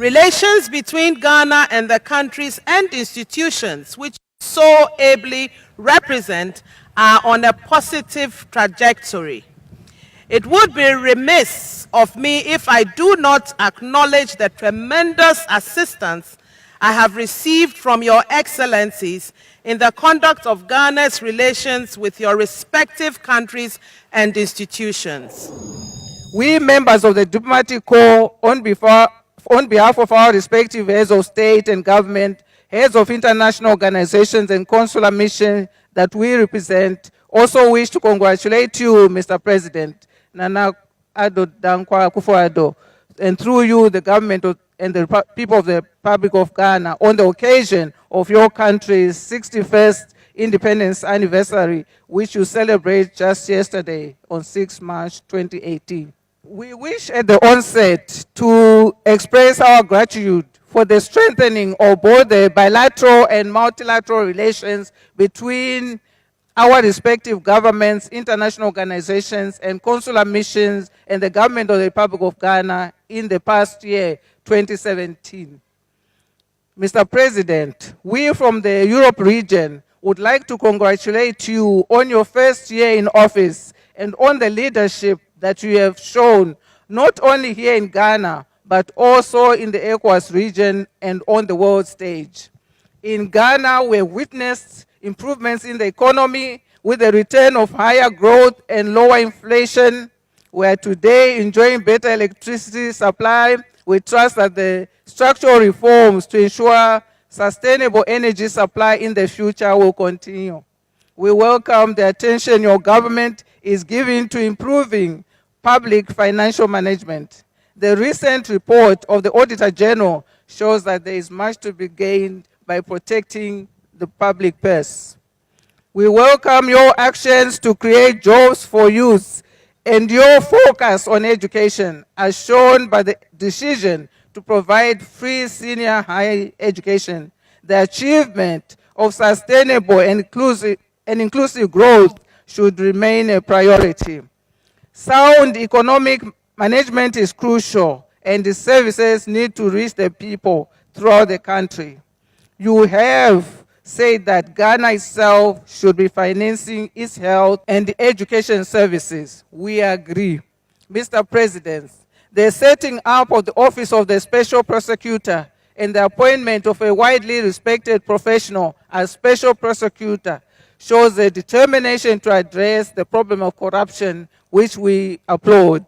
Relations between Ghana and the countries and institutions which so ably represent are on a positive trajectory. It would be remiss of me if I do not acknowledge the tremendous assistance I have received from your excellencies in the conduct of Ghana's relations with your respective countries and institutions. We members of the Diplomatic Corps, on behalf of our respective heads of state and government, heads of international organizations and consular missions that we represent, also wish to congratulate you, Mr. President, Nana Addo Dankwa Akufo-Addo, and through you, the government and the people of the Republic of Ghana, on the occasion of your country's 61st independence anniversary, which you celebrate just yesterday on 6 March 2018. We wish at the onset to express our gratitude for the strengthening of both the bilateral and multilateral relations between our respective governments, international organizations, and consular missions, and the government of the Republic of Ghana in the past year, 2017. Mr. President, we from the Europe region would like to congratulate you on your first year in office and on the leadership that you have shown, not only here in Ghana, but also in the ECOWAS region and on the world stage. In Ghana, we witnessed improvements in the economy with the return of higher growth and lower inflation. We are today enjoying better electricity supply. We trust that the structural reforms to ensure sustainable energy supply in the future will continue. We welcome the attention your government is giving to improving public financial management. The recent report of the Auditor General shows that there is much to be gained by protecting the public purse. We welcome your actions to create jobs for youth and your focus on education, as shown by the decision to provide free senior higher education. The achievement of sustainable and inclusive growth should remain a priority. Sound economic management is crucial, and the services need to reach the people throughout the country. You have said that Ghana itself should be financing its health and education services. We agree. Mr. President, the setting up of the Office of the Special Prosecutor and the appointment of a widely respected professional as Special Prosecutor shows a determination to address the problem of corruption, which we applaud.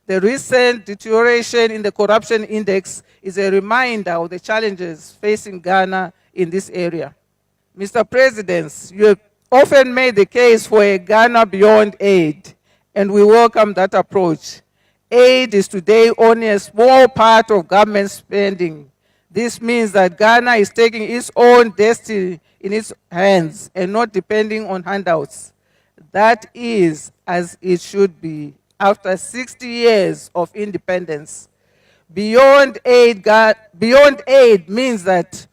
The recent deterioration in the corruption index is a reminder of the challenges facing Ghana in this area. Mr. President, you have often made the case for a Ghana beyond aid, and we welcome that approach. Aid is today only a small part of government spending. This means that Ghana is taking its own destiny in its hands and not depending on handouts. That is as it should be after 60 years of independence. Beyond aid means that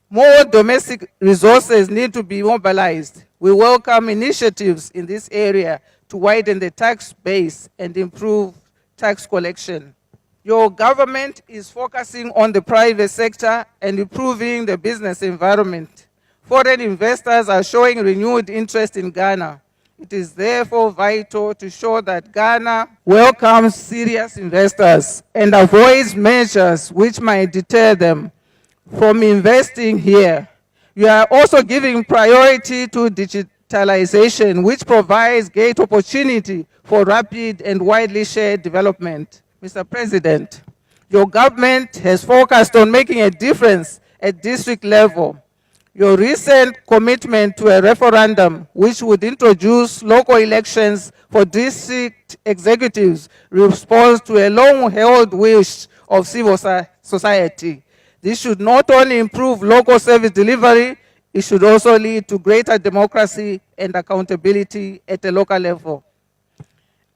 more domestic resources need to be mobilized. We welcome initiatives in this area to widen the tax base and improve tax collection. Your government is focusing on the private sector and improving the business environment. Foreign investors are showing renewed interest in Ghana. It is therefore vital to show that Ghana welcomes serious investors and avoids measures which might deter them from investing here. You are also giving priority to digitalization, which provides great opportunity for rapid and widely shared development. Mr. President, your government has focused on making a difference at district level. Your recent commitment to a referendum, which would introduce local elections for district executives, responds to a long-held wish of civil society. This should not only improve local service delivery, it should also lead to greater democracy and accountability at the local level.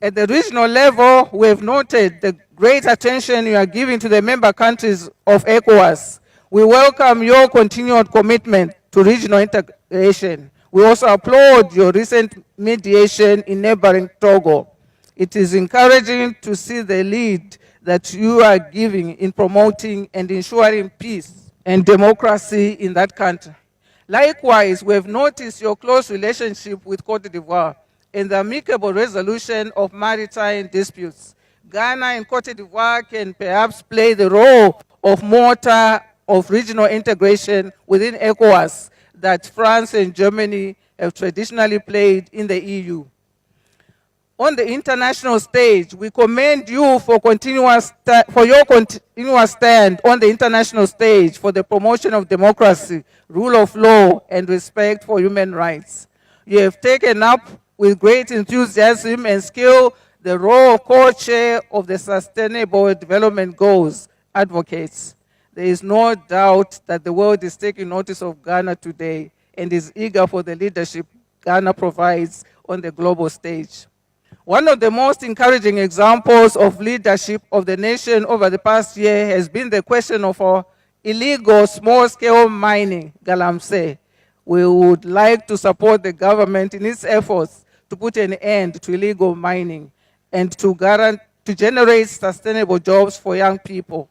At the regional level, we have noted the great attention you are giving to the member countries of ECOWAS. We welcome your continued commitment to regional integration. We also applaud your recent mediation in neighboring Togo. It is encouraging to see the lead that you are giving in promoting and ensuring peace and democracy in that country. Likewise, we have noticed your close relationship with Cote d'Ivoire in the amicable resolution of maritime disputes. Ghana and Cote d'Ivoire can perhaps play the role of motor of regional integration within ECOWAS that France and Germany have traditionally played in the EU. On the international stage, we commend you for your continuous stand on the international stage for the promotion of democracy, rule of law, and respect for human rights. You have taken up with great enthusiasm and skill the role of co-chair of the Sustainable Development Goals advocates. There is no doubt that the world is taking notice of Ghana today and is eager for the leadership Ghana provides on the global stage. One of the most encouraging examples of leadership of the nation over the past year has been the question of our illegal small-scale mining, Galamsey. We would like to support the government in its efforts to put an end to illegal mining and to generate sustainable jobs for young people.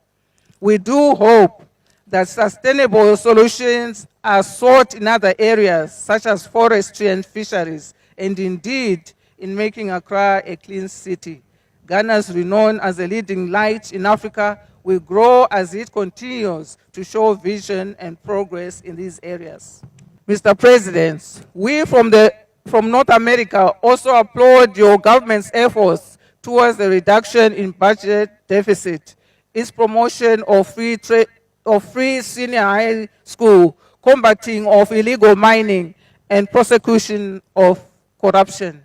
We do hope that sustainable solutions are sought in other areas, such as forestry and fisheries, and indeed, in making Accra a clean city. Ghana's renown as a leading light in Africa will grow as it continues to show vision and progress in these areas. Mr. President, we from North America also applaud your government's efforts towards the reduction in budget deficit, its promotion of free senior high school, combating of illegal mining, and prosecution of corruption.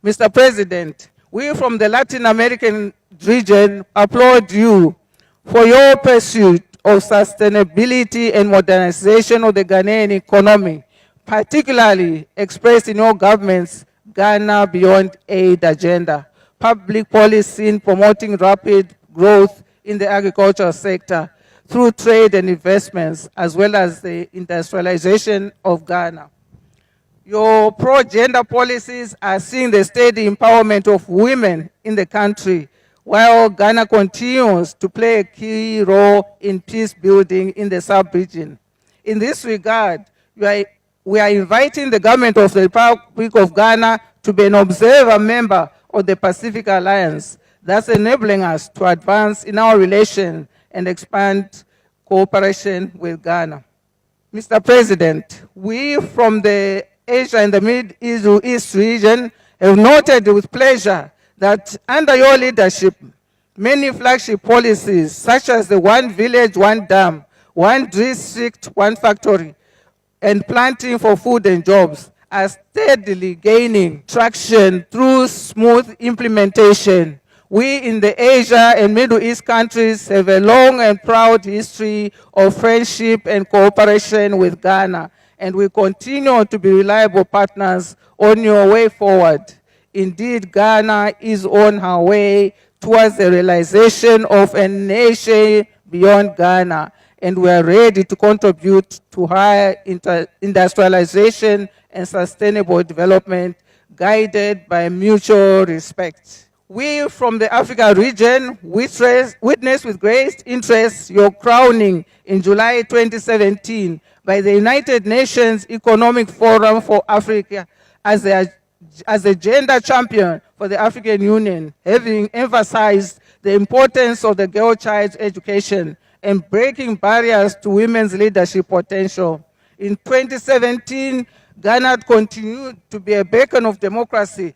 Mr. President, we from the Latin American region applaud you for your pursuit of sustainability and modernization of the Ghanaian economy, particularly expressed in your government's Ghana Beyond Aid agenda, public policy in promoting rapid growth in the agricultural sector through trade and investments, as well as the industrialization of Ghana. Your pro-gender policies are seeing the steady empowerment of women in the country, while Ghana continues to play a key role in peace building in the sub-region. In this regard, we are inviting the government of the Republic of Ghana to be an observer member of the Pacific Alliance, thus enabling us to advance in our relations and expand cooperation with Ghana. Mr. President, we from the Asia and the Middle East region have noted with pleasure that under your leadership, many flagship policies such as the One Village, One Dam, One District, One Factory, and Planting for Food and Jobs are steadily gaining traction through smooth implementation. We in the Asia and Middle East countries have a long and proud history of friendship and cooperation with Ghana, and we continue to be reliable partners on your way forward. Indeed, Ghana is on her way towards the realization of a nation beyond Ghana, and we are ready to contribute to higher industrialization and sustainable development guided by mutual respect. We from the Africa region witnessed with great interest your crowning in July 2017 by the United Nations Economic Forum for Africa as a gender champion for the African Union, having emphasized the importance of the girl-child education and breaking barriers to women's leadership potential. In 2017, Ghana continued to be a beacon of democracy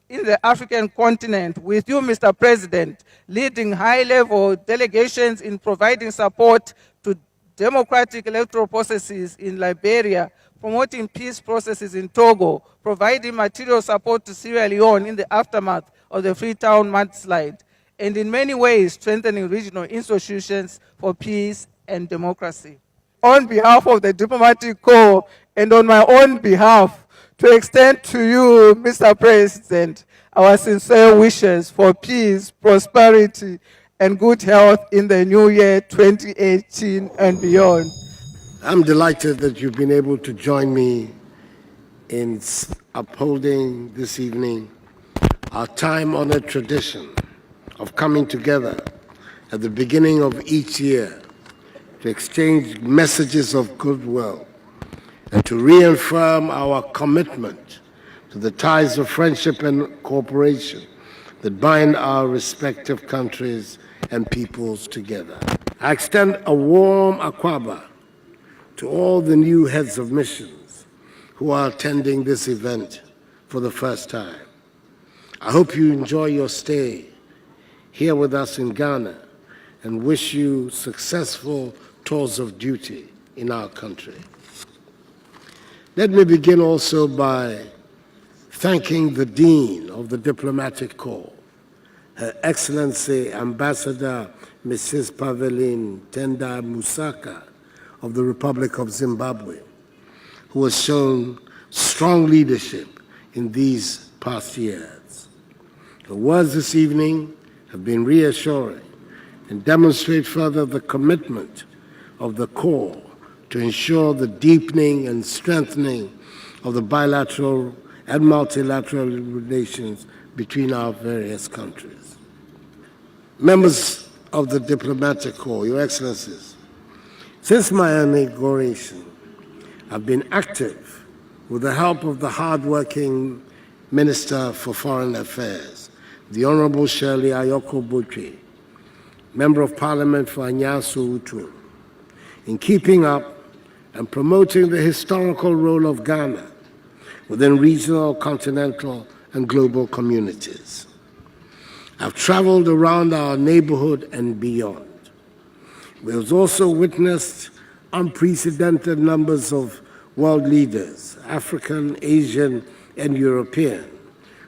in the African continent, with you, Mr. President, leading high-level delegations in providing support to democratic electoral processes in Liberia, promoting peace processes in Togo, providing material support to Sierra Leone in the aftermath of the Freetown mudslide, and in many ways strengthening regional institutions for peace and democracy. On behalf of the Diplomatic Corps and on my own behalf, to extend to you, Mr. President, our sincere wishes for peace, prosperity, and good health in the new year 2018 and beyond. I'm delighted that you've been able to join me in upholding this evening our time-honored tradition of coming together at the beginning of each year to exchange messages of goodwill and to reaffirm our commitment to the ties of friendship and cooperation that bind our respective countries and peoples together. I extend a warm Akwaba to all the new heads of missions who are attending this event for the first time. I hope you enjoy your stay here with us in Ghana and wish you successful tours of duty in our country. Let me begin also by thanking the Dean of the Diplomatic Corps, Her Excellency Ambassador Mrs. Paveline Tenda Musaka of the Republic of Zimbabwe, who has shown strong leadership in these past years. Her words this evening have been reassuring and demonstrate further the commitment of the Corps to ensure the deepening and strengthening of the bilateral and multilateral relations between our various countries. Members of the Diplomatic Corps, Your Excellencies, since my inauguration, I've been active with the help of the hard-working Minister for Foreign Affairs, the Honorable Shirley Ayoko Botwe, Member of Parliament for Anyasu Utu, in keeping up and promoting the historical role of Ghana within regional, continental, and global communities. I've traveled around our neighborhood and beyond. We have also witnessed unprecedented numbers of world leaders, African, Asian, and European,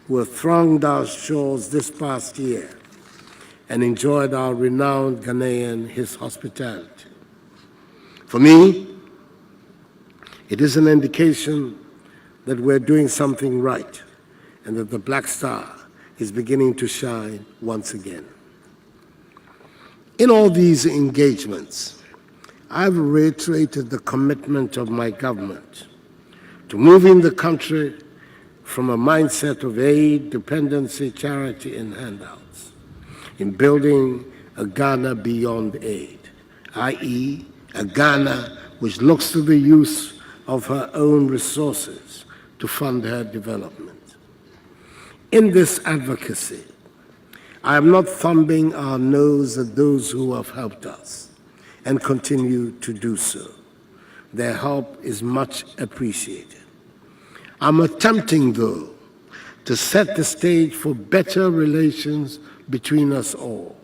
who have thronged our shores this past year and enjoyed our renowned Ghanaian his hospitality. For me, it is an indication that we're doing something right and that the Black Star is beginning to shine once again. In all these engagements, I've reiterated the commitment of my government to moving the country from a mindset of aid, dependency, charity, and handouts in building a Ghana beyond aid, i.e., a Ghana which looks to the use of her own resources to fund her development. In this advocacy, I am not thumbing our nose at those who have helped us and continue to do so. Their help is much appreciated. I'm attempting, though, to set the stage for better relations between us all,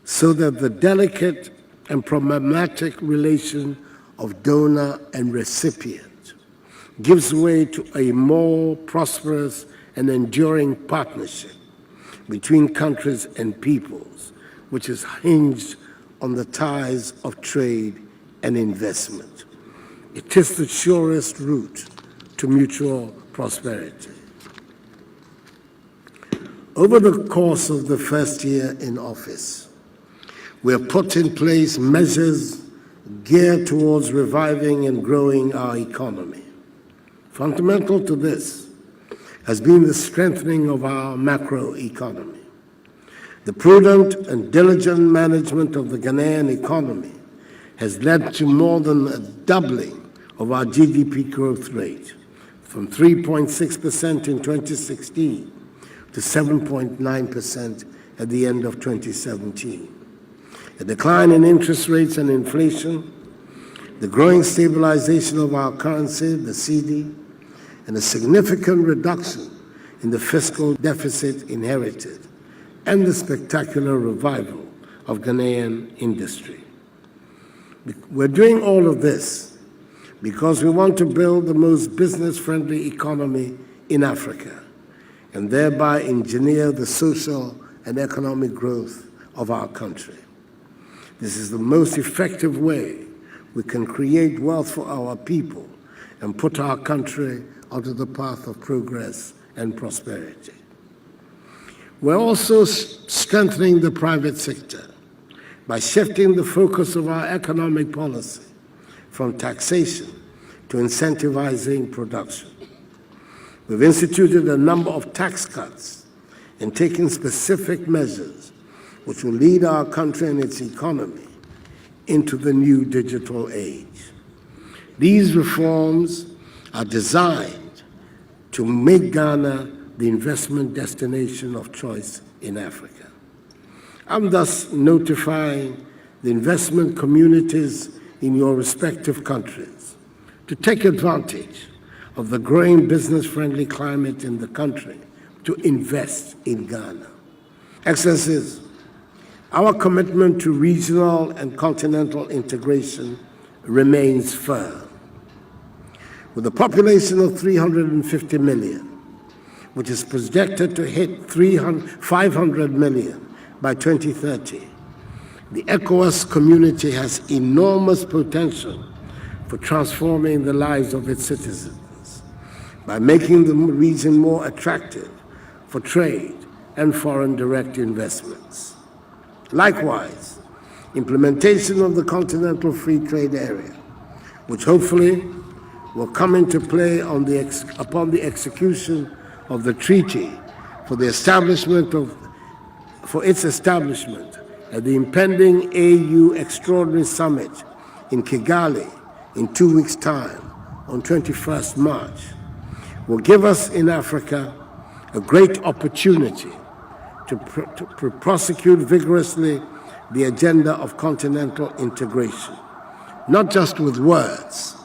so that the delicate and problematic relation of donor and recipient gives way to a more prosperous and enduring partnership between countries and peoples, which is hinged on the ties of trade and investment. It is the surest route to mutual prosperity. Over the course of the first year in office, we have put in place measures geared towards reviving and growing our economy. Fundamental to this has been the strengthening of our macroeconomy. The prudent and diligent management of the Ghanaian economy has led to more than a doubling of our GDP growth rate, from 3.6% in 2016 to 7.9% at the end of 2017. A decline in interest rates and inflation, the growing stabilization of our currency, the cedi, and a significant reduction in the fiscal deficit inherited, and the spectacular revival of Ghanaian industry. We're doing all of this because we want to build the most business-friendly economy in Africa and thereby engineer the social and economic growth of our country. This is the most effective way we can create wealth for our people and put our country onto the path of progress and prosperity. We're also strengthening the private sector by shifting the focus of our economic policy from taxation to incentivizing production. We've instituted a number of tax cuts and taken specific measures which will lead our country and its economy into the new digital age. These reforms are designed to make Ghana the investment destination of choice in Africa. I'm thus notifying the investment communities in your respective countries to take advantage of the growing business-friendly climate in the country to invest in Ghana. Excellencies, our commitment to regional and continental integration remains firm. With a population of 350 million, which is projected to hit 500 million by 2030, the ECOWAS community has enormous potential for transforming the lives of its citizens by making the region more attractive for trade and foreign direct investments. Likewise, implementation of the Continental Free Trade Area, which hopefully will come into play upon the execution of the treaty for its establishment at the impending AU Extraordinary Summit in Kigali in 2 weeks' time on 21st March, will give us in Africa a great opportunity to prosecute vigorously the agenda of continental integration, not just with words,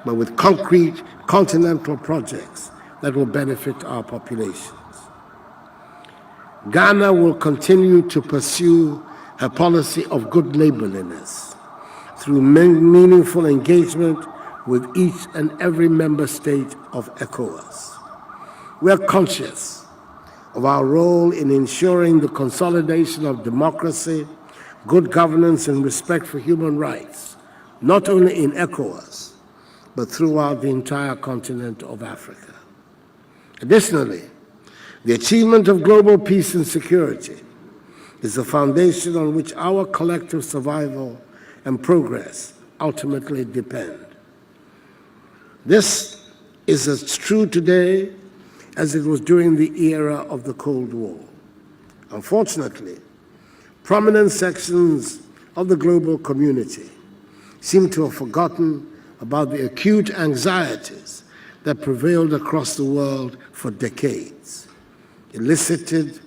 but with concrete continental projects that will benefit our populations. Ghana will continue to pursue a policy of good neighborliness through meaningful engagement with each and every member state of ECOWAS. We are conscious of our role in ensuring the consolidation of democracy, good governance, and respect for human rights, not only in ECOWAS, but throughout the entire continent of Africa. Additionally, the achievement of global peace and security is the foundation on which our collective survival and progress ultimately depend. This is as true today as it was during the era of the Cold War. Unfortunately, prominent sections of the global community seem to have forgotten about the acute anxieties that prevailed across the world for decades, elicited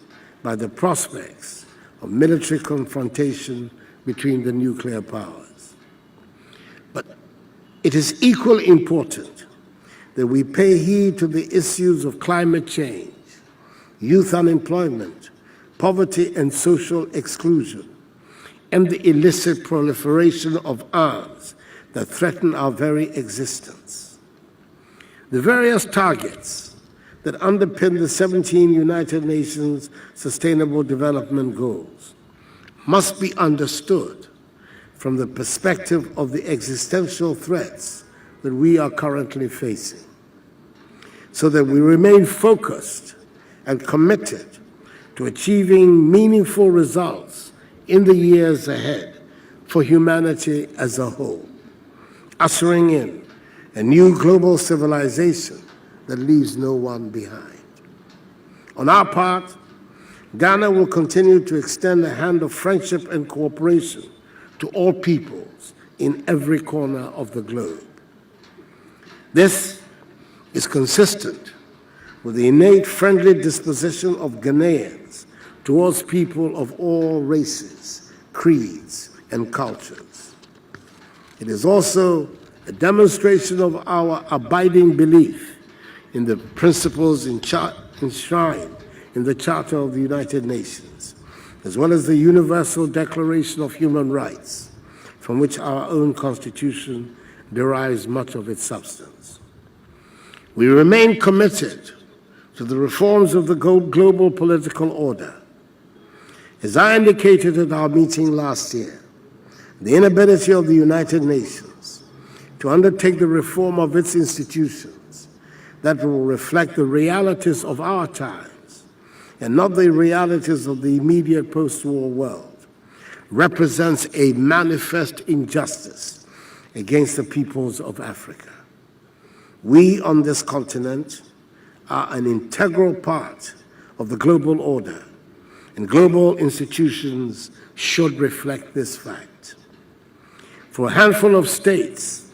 by the prospects of military confrontation between the nuclear powers. But it is equally important that we pay heed to the issues of climate change, youth unemployment, poverty and social exclusion, and the illicit proliferation of arms that threaten our very existence. The various targets that underpin the 17 United Nations Sustainable Development Goals must be understood from the perspective of the existential threats that we are currently facing, so that we remain focused and committed to achieving meaningful results in the years ahead for humanity as a whole, ushering in a new global civilization that leaves no one behind. On our part, Ghana will continue to extend a hand of friendship and cooperation to all peoples in every corner of the globe. This is consistent with the innate friendly disposition of Ghanaians towards people of all races, creeds, and cultures. It is also a demonstration of our abiding belief in the principles enshrined in the Charter of the United Nations, as well as the Universal Declaration of Human Rights, from which our own Constitution derives much of its substance. We remain committed to the reforms of the global political order. As I indicated at our meeting last year, the inability of the United Nations to undertake the reform of its institutions that will reflect the realities of our times and not the realities of the immediate post-war world represents a manifest injustice against the peoples of Africa. We on this continent are an integral part of the global order, and global institutions should reflect this fact. For a handful of states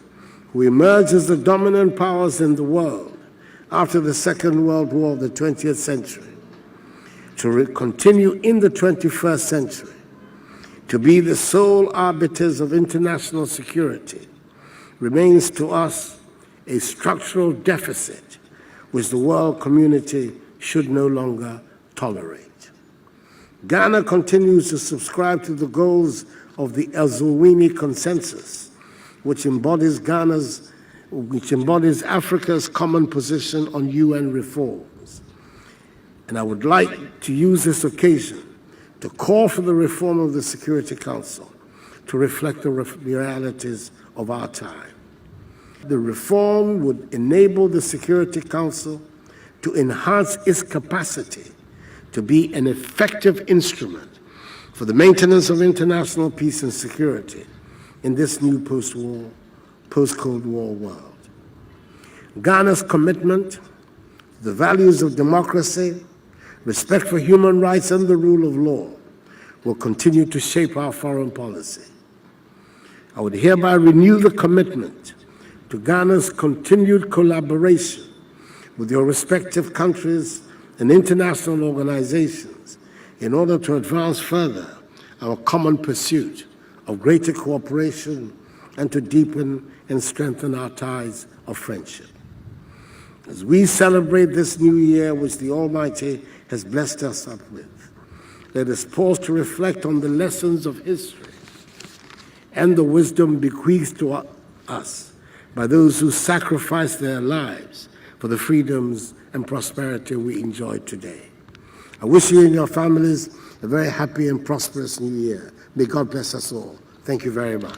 who emerged as the dominant powers in the world after the Second World War of the 20th century, to continue in the 21st century, to be the sole arbiters of international security, remains to us a structural deficit which the world community should no longer tolerate. Ghana continues to subscribe to the goals of the Eswatini Consensus, which embodies Africa's common position on UN reforms. And I would like to use this occasion to call for the reform of the Security Council to reflect the realities of our time. The reform would enable the Security Council to enhance its capacity to be an effective instrument for the maintenance of international peace and security in this new post-war, post-Cold War world. Ghana's commitment to the values of democracy, respect for human rights, and the rule of law will continue to shape our foreign policy. I would hereby renew the commitment to Ghana's continued collaboration with your respective countries and international organizations in order to advance further our common pursuit of greater cooperation and to deepen and strengthen our ties of friendship. As we celebrate this new year which the Almighty has blessed us up with, let us pause to reflect on the lessons of history and the wisdom bequeathed to us by those who sacrificed their lives for the freedoms and prosperity we enjoy today. I wish you and your families a very happy and prosperous new year. May God bless us all. Thank you very much.